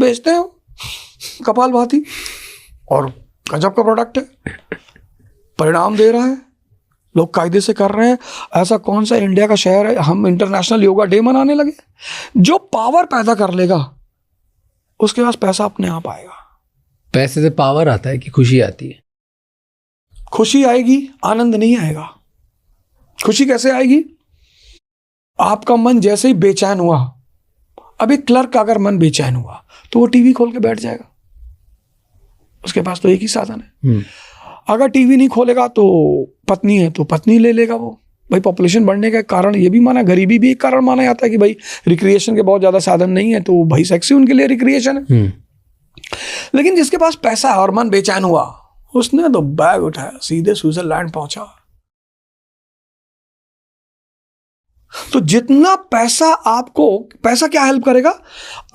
बेचते हैं कपालभाति, और गजब का प्रोडक्ट है, परिणाम दे रहा है, लोग कायदे से कर रहे हैं। ऐसा कौन सा इंडिया का शहर है हम इंटरनेशनल योगा डे मनाने लगे? जो पावर पैदा कर लेगा उसके पास पैसा अपने आप आएगा। पैसे से पावर आता है कि खुशी आती है? खुशी आएगी, आनंद नहीं आएगा। खुशी कैसे आएगी? आपका मन जैसे ही बेचैन हुआ, अभी क्लर्क का अगर मन बेचैन हुआ तो वो टीवी खोल के बैठ जाएगा, उसके पास तो एक ही साधन है। अगर टीवी नहीं खोलेगा तो पत्नी है तो पत्नी ले लेगा वो। भाई पॉपुलेशन बढ़ने का कारण ये भी माना, गरीबी भी एक कारण माना जाता है कि भाई रिक्रिएशन के बहुत ज्यादा साधन नहीं है तो भाई सेक्स ही उनके लिए रिक्रिएशन है। लेकिन जिसके पास पैसा है और मन बेचैन हुआ, उसने तो बैग उठाया सीधे स्विट्जरलैंड पहुंचा। तो जितना पैसा आपको, पैसा क्या हेल्प करेगा?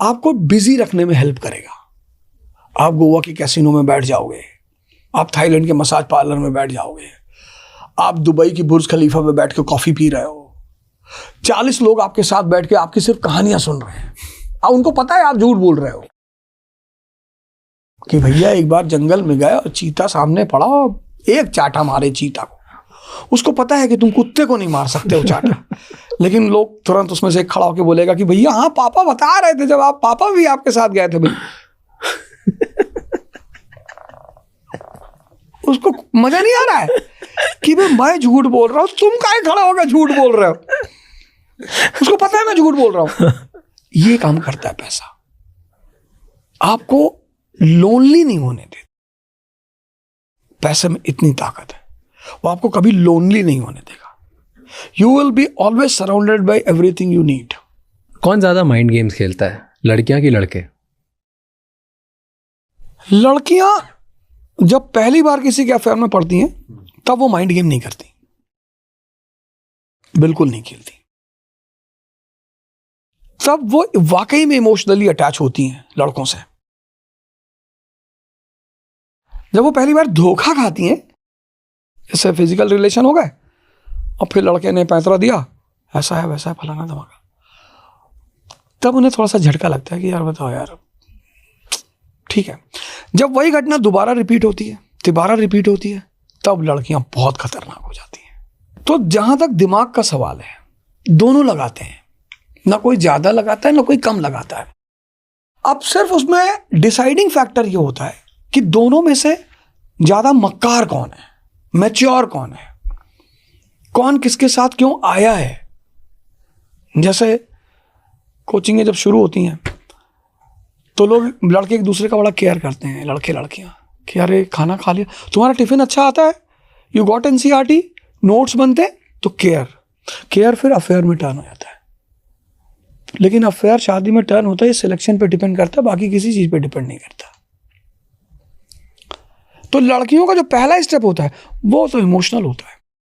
आपको बिजी रखने में हेल्प करेगा। आप गोवा के कैसीनो में बैठ जाओगे, आप थाईलैंड के मसाज पार्लर में बैठ जाओगे, आप दुबई की बुर्ज खलीफा में बैठ के कॉफी पी रहे हो, 40 लोग आपके साथ बैठ के आपकी सिर्फ कहानियां सुन रहे हैं, और उनको पता है आप झूठ बोल रहे हो कि भैया एक बार जंगल में गया और चीता सामने पड़ा, एक चाटा मारे चीता को, उसको पता है कि तुम कुत्ते को नहीं मार सकते हो चाटा। लेकिन लोग तुरंत उसमें से एक खड़ा होकर बोलेगा कि भैया हाँ पापा बता रहे थे, जब आप पापा भी आपके साथ गए थे भाई। उसको मजा नहीं आ रहा है कि भाई मैं झूठ बोल रहा हूं, तुम काहे खड़ा होकर झूठ बोल रहे हो? उसको पता है मैं झूठ बोल रहा हूं। ये काम करता है पैसा, आपको लोनली नहीं होने देता। पैसे में इतनी ताकत है, वो आपको कभी लोनली नहीं होने देगा। You will be always surrounded by everything you need. कौन ज्यादा माइंड गेम्स खेलता है, लड़कियां कि लड़के? लड़कियां जब पहली बार किसी के अफेयर में पड़ती हैं तब वो माइंड गेम नहीं करती, बिल्कुल नहीं खेलती। तब वो वाकई में इमोशनली अटैच होती हैं लड़कों से। जब वो पहली बार धोखा खाती हैं, जैसे फिजिकल रिलेशन हो गए और फिर लड़के ने पैंतरा दिया, ऐसा है वैसा है फलाना धमाका, तब उन्हें थोड़ा सा झटका लगता है कि यार बताओ यार ठीक है। जब वही घटना दोबारा रिपीट होती है, तिबारा रिपीट होती है, तब लड़कियां बहुत खतरनाक हो जाती हैं। तो जहां तक दिमाग का सवाल है, दोनों लगाते हैं, ना कोई ज्यादा लगाता है ना कोई कम लगाता है। अब सिर्फ उसमें डिसाइडिंग फैक्टर ये होता है कि दोनों में से ज्यादा मक्कार कौन है, मैच्योर कौन है, कौन किसके साथ क्यों आया है। जैसे कोचिंगें जब शुरू होती हैं तो लोग, लड़के एक दूसरे का बड़ा केयर करते हैं, लड़के लड़कियां, कि अरे खाना खा लिया, तुम्हारा टिफिन अच्छा आता है, यू गॉट NCERT, नोट्स बनते, तो केयर फिर अफेयर में टर्न हो जाता है। लेकिन अफेयर शादी में टर्न होता है, सिलेक्शन पे डिपेंड करता है, बाकी किसी चीज पे डिपेंड नहीं करता। तो लड़कियों का जो पहला स्टेप होता है वो तो इमोशनल होता है,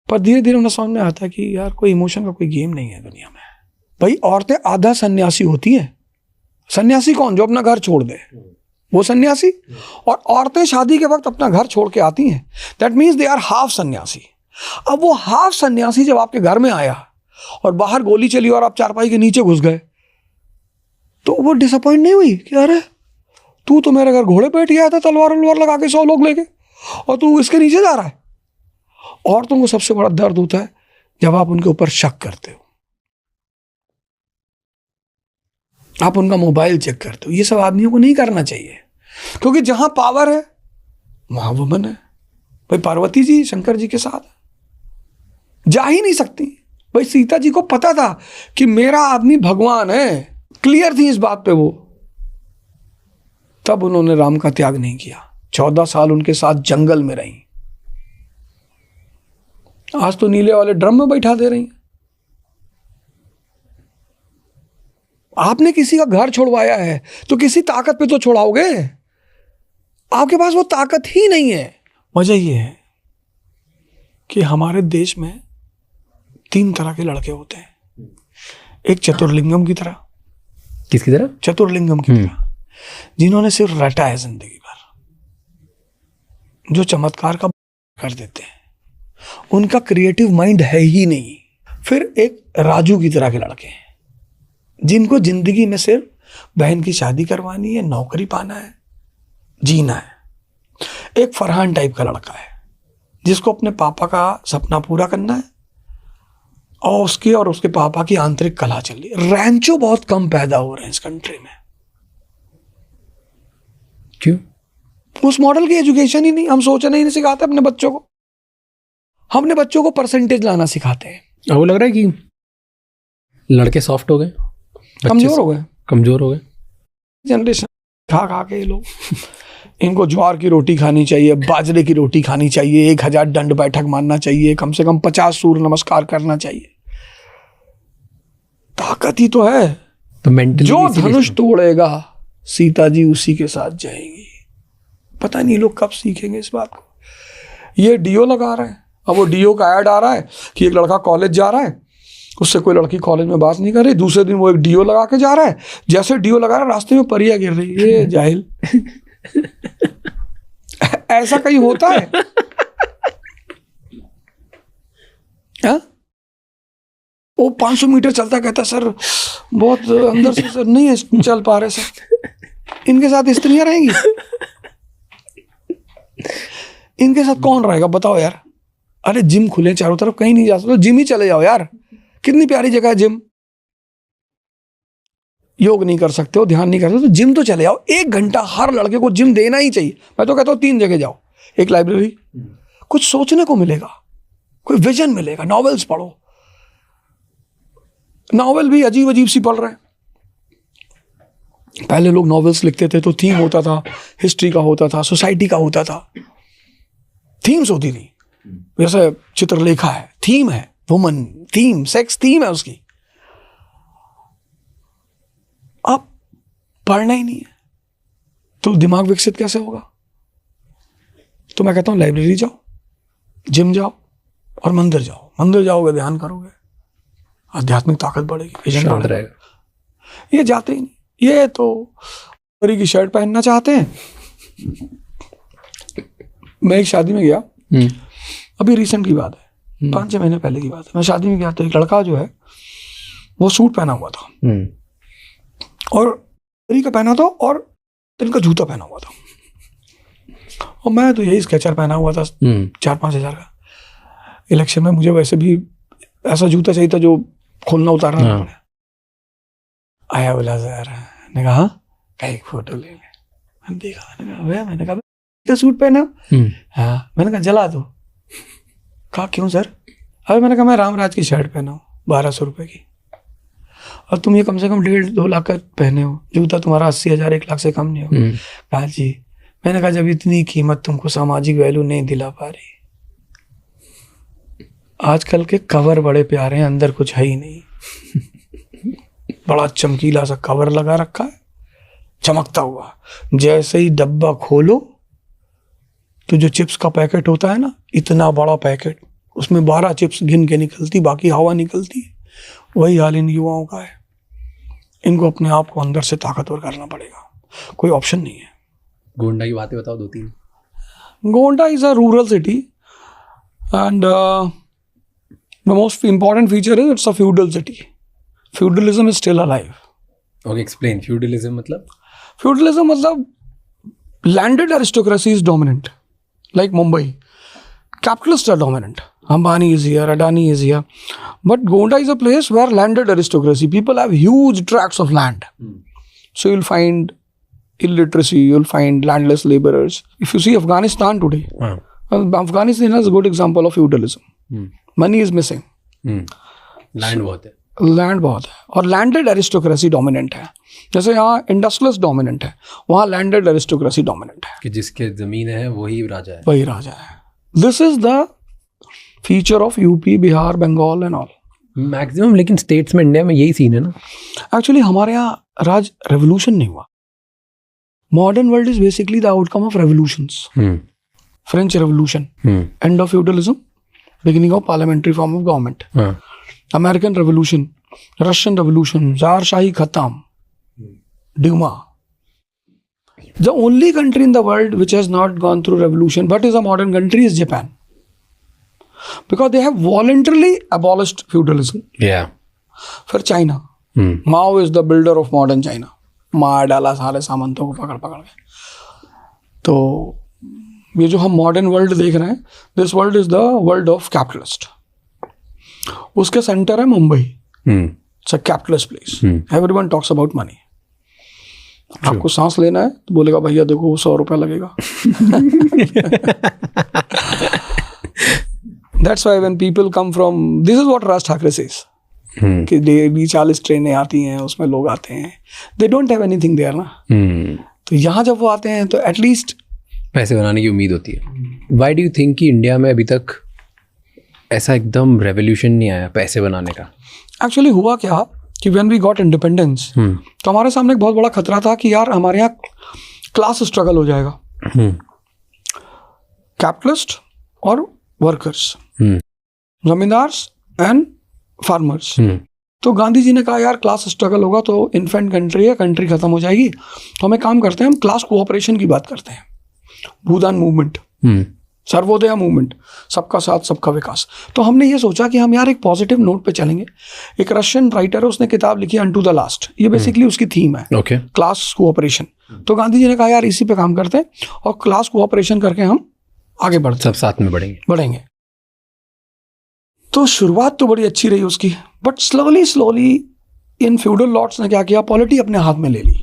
पर धीरे धीरे उन्हें समझ में आता है कि यार कोई इमोशन का कोई गेम नहीं है दुनिया में। भाई औरतें आधा सन्यासी होती हैं। सन्यासी कौन? जो अपना घर छोड़ दे, वो सन्यासी। और औरतें शादी के वक्त अपना घर छोड़ के आती हैं, that means they are half sanyasi. अब वो हाफ सन्यासी जब आपके घर में आया और बाहर गोली चली और आप चारपाई के नीचे घुस गए, तो वो डिसअपॉइंट नहीं हुई कि अरे तू तो मेरे घर घोड़े बैठ गया था तलवार लगा के 100 लोग लेके, और तू इसके नीचे जा रहा है। औरतों को सबसे बड़ा दर्द होता है जब आप उनके ऊपर शक करते हो, आप उनका मोबाइल चेक करते हो। ये सब आदमियों को नहीं करना चाहिए, क्योंकि जहां पावर है वहां वुमन है। भाई पार्वती जी शंकर जी के साथ जा ही नहीं सकती। भाई सीता जी को पता था कि मेरा आदमी भगवान है, क्लियर थी इस बात पे वो, तब उन्होंने राम का त्याग नहीं किया। 14 साल उनके साथ जंगल में रही। आज तो नीले वाले ड्रम में बैठा दे रही। आपने किसी का घर छोड़वाया है तो किसी ताकत पे तो छोड़ाओगे, आपके पास वो ताकत ही नहीं है। वजह ये है कि हमारे देश में 3 तरह के लड़के होते हैं। एक चतुर्लिंगम की तरह। किसकी तरह? चतुर्लिंगम की तरह, जिन्होंने सिर्फ रटा है जिंदगी भर, जो चमत्कार का कर देते हैं, उनका क्रिएटिव माइंड है ही नहीं। फिर एक राजू की तरह के लड़के हैं, जिनको जिंदगी में सिर्फ बहन की शादी करवानी है, नौकरी पाना है, जीना है। एक फरहान टाइप का लड़का है जिसको अपने पापा का सपना पूरा करना है और उसके पापा की आंतरिक कला चल रही है। रैंचो बहुत कम पैदा हो रहे हैं इस कंट्री में। क्यों? उस मॉडल की एजुकेशन ही नहीं। हम सोचना ही नहीं सिखाते अपने बच्चों को। हम अपने बच्चों को परसेंटेज लाना सिखाते हैं। अब वो लग रहा है कि लड़के सॉफ्ट हो गए, कमजोर हो गए जनरेशन खा खा के ये लोग। इनको ज्वार की रोटी खानी चाहिए, बाजरे की रोटी खानी चाहिए, 1000 दंड बैठक मारना चाहिए, कम से कम 50 सूर्य नमस्कार करना चाहिए। ताकत ही तो है। तो मेंटली जो धनुष तोड़ेगा सीता जी उसी के साथ जाएंगी। पता नहीं लोग कब सीखेंगे इस बात को। ये डीओ लगा रहे हैं। अब वो डीओ का ऐड आ रहा है कि एक लड़का कॉलेज जा रहा है, उससे कोई लड़की कॉलेज में बात नहीं कर रही। दूसरे दिन वो एक डीओ लगा के जा रहा है, जैसे डीओ लगा रहा है रास्ते में परियां गिर रही है। ये जाहिल। ऐसा कहीं होता है? हा? वो 500 मीटर चलता कहता सर बहुत अंदर से सर नहीं है, चल पा रहे सर। इनके साथ स्त्रियां रहेंगी? इनके साथ कौन रहेगा बताओ यार। अरे जिम खुले चारों तरफ, कहीं नहीं जा सकते, जिम ही चले जाओ यार। कितनी प्यारी जगह है जिम। योग नहीं कर सकते हो, ध्यान नहीं कर सकते तो जिम तो चले जाओ। 1 घंटा हर लड़के को जिम देना ही चाहिए। मैं तो कहता हूँ 3 जगह जाओ। एक लाइब्रेरी, कुछ सोचने को मिलेगा, कोई विजन मिलेगा। नॉवेल्स पढ़ो। नॉवेल भी अजीब अजीब सी पढ़ रहे हैं। पहले लोग नॉवेल्स लिखते थे तो थीम होता था, हिस्ट्री का होता था, सोसाइटी का होता था, थीम्स होती थी। जैसे चित्रलेखा है, थीम है, वुमन थीम, सेक्स थीम है उसकी। अब पढ़ना ही नहीं है तो दिमाग विकसित कैसे होगा? तो मैं कहता हूं लाइब्रेरी जाओ, जिम जाओ और मंदिर जाओ। मंदिर जाओगे, ध्यान करोगे, आध्यात्मिक ताकत बढ़ेगी, विजन बढ़ेगा। ये जाते ही नहीं। ये तो परी की शर्ट पहनना चाहते हैं। मैं एक शादी में गया, अभी रिसेंट की बात है, 5-6 महीने पहले की बात है। मैं शादी में गया तो एक लड़का जो है वो सूट पहना हुआ था और परी का पहना था और इनका जूता पहना हुआ था। और मैं तो यही स्केचर पहना हुआ था 4-5 हज़ार का। इलेक्शन में मुझे वैसे भी ऐसा जूता चाहिए था जो खोलना उतारना ना पड़े। आया बोला सर, मैंने कहा एक फोटो ले ले। मैंने देखा, मैंने कहा तो सूट पहना। हाँ, मैंने कहा जला दो। कहा क्यों सर? अरे मैंने कहा मैं रामराज की शर्ट पहना हूँ 1200 रुपये की, और तुम ये कम से कम 1.5-2 लाख का पहने हो। जूता तुम्हारा 80,000 1 लाख से कम नहीं हो। कहा जी। मैंने कहा जब इतनी कीमत तुमको सामाजिक वैल्यू नहीं दिला पा रही। आजकल के कवर बड़े प्यारे हैं, अंदर कुछ है ही नहीं। बड़ा चमकीला सा कवर लगा रखा है, चमकता हुआ। जैसे ही डब्बा खोलो तो जो चिप्स का पैकेट होता है ना, इतना बड़ा पैकेट, उसमें 12 चिप्स गिन के निकलती, बाकी हवा निकलती है। वही हाल इन युवाओं का है। इनको अपने आप को अंदर से ताकतवर करना पड़ेगा, कोई ऑप्शन नहीं है। गोंडा की बातें बताओ 2-3। Gonda is a rural city and the most important feature is it's a feudal city. Feudalism is still alive. Okay, explain. Feudalism मतलब? Feudalism मतलब landed aristocracy is dominant. Like Mumbai, capitalists are dominant. Ambani is here, Adani is here. But Gonda is a place where landed aristocracy, people have huge tracts of land. So you'll find illiteracy, you'll find landless laborers. If you see Afghanistan today, Afghanistan is a good example of feudalism. Money is missing. Land बहुत है, land बहुत है और landed aristocracy dominant है। जैसे यहाँ industrialist dominant है, वहाँ लैंडेड एरिस्टोक्रेसी डोमिनेंट है कि जिसके जमीन है वही राजा है। वही राजा है। This is the feature of UP, Bihar, Bengal and all maximum. लेकिन स्टेट्स में, इंडिया में यही सीन है ना। एक्चुअली हमारे यहाँ राज रेवोल्यूशन नहीं हुआ। Modern world is basically the outcome of revolutions. French revolution, end of feudalism, beginning of parliamentary form of government. American Revolution, Russian Revolution, Tsar Shahi Khatam, Duma. The only country in the world which has not gone through revolution but is a modern country is Japan. Because they have voluntarily abolished feudalism. Yeah. For China, Mao is the builder of modern China. मार डाला सारे सामंतों को पकड़ पकड़ के। तो ये जो हम मॉडर्न वर्ल्ड देख रहे हैं, this world is the world of capitalist. उसके सेंटर है Mumbai, it's a capitalist place, everyone talks about money. आपको सांस लेना है तो बोलेगा भैया देखो 100 रुपया लगेगा। That's why when people come from, this is what Raj Thakre says, कि डेली 40 ट्रेनें आती हैं, उसमें लोग आते हैं, they don't have anything there ना। तो यहाँ जब वो आते हैं तो एटलीस्ट पैसे बनाने की उम्मीद होती है। Why do you think कि इंडिया में अभी तक ऐसा एकदम रेवोल्यूशन नहीं आया पैसे बनाने का? एक्चुअली हुआ क्या कि when we got independence, तो हमारे सामने एक बहुत बड़ा खतरा था कि यार हमारे यहाँ क्लास स्ट्रगल हो जाएगा, कैपिटलिस्ट और वर्कर्स, जमींदार्स एंड फार्मर्स। तो गांधी जी ने कहा यार क्लास स्ट्रगल होगा तो इन्फेंट कंट्री है, कंट्री खत्म हो जाएगी, तो हमें काम करते हैं, हम क्लास कोऑपरेशन की बात करते हैं, भूदान मूवमेंट, सर्वोदय मूवमेंट, सबका साथ सबका विकास। तो हमने ये सोचा कि हम यार एक पॉजिटिव नोट पे चलेंगे। एक रशियन राइटर है, उसने किताब लिखी अनटू द लास्ट, ये बेसिकली उसकी थीम है, क्लास कोऑपरेशन। तो गांधी जी ने कहा यार इसी पे काम करते हैं और क्लास कोऑपरेशन करके हम आगे बढ़ते, सब साथ में बढ़ेंगे। तो शुरुआत तो बड़ी अच्छी रही उसकी, बट स्लोली इन फ्यूडल लॉर्ड्स ने क्या किया, पॉलिटी अपने हाथ में ले ली।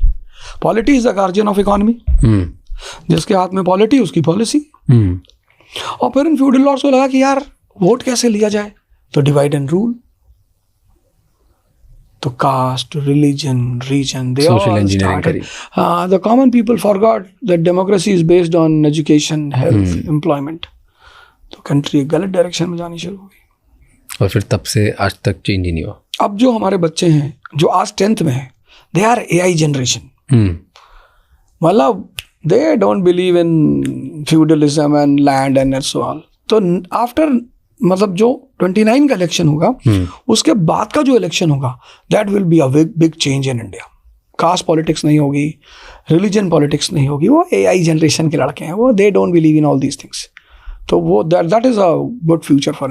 Polity is the guardian of economy, जिसके हाथ में पॉलिटी उसकी पॉलिसी। और फिर इन फ्यूडल लॉर्ड्स को लगा कि यार वोट कैसे लिया जाए, तो डिवाइड एंड रूल। तो caste, religion, region, they all started. The common people forgot that democracy is based on education, health, employment. तो कंट्री गलत डायरेक्शन में जानी शुरू हुई और फिर तब से आज तक चेंज ही नहीं हुआ। अब जो हमारे बच्चे हैं जो आज 10th में हैं, दे आर AI जनरेशन। मतलब they don't believe in feudalism and land and so all. तो आफ्टर मतलब जो 29 का इलेक्शन होगा, उसके बाद का जो इलेक्शन होगा, that will be a big change in India. Caste politics नहीं होगी, रिलीजन पॉलिटिक्स नहीं होगी, वो AI जनरेशन के लड़के हैं, वो दे don't believe in all these things. तो वो that is a good future for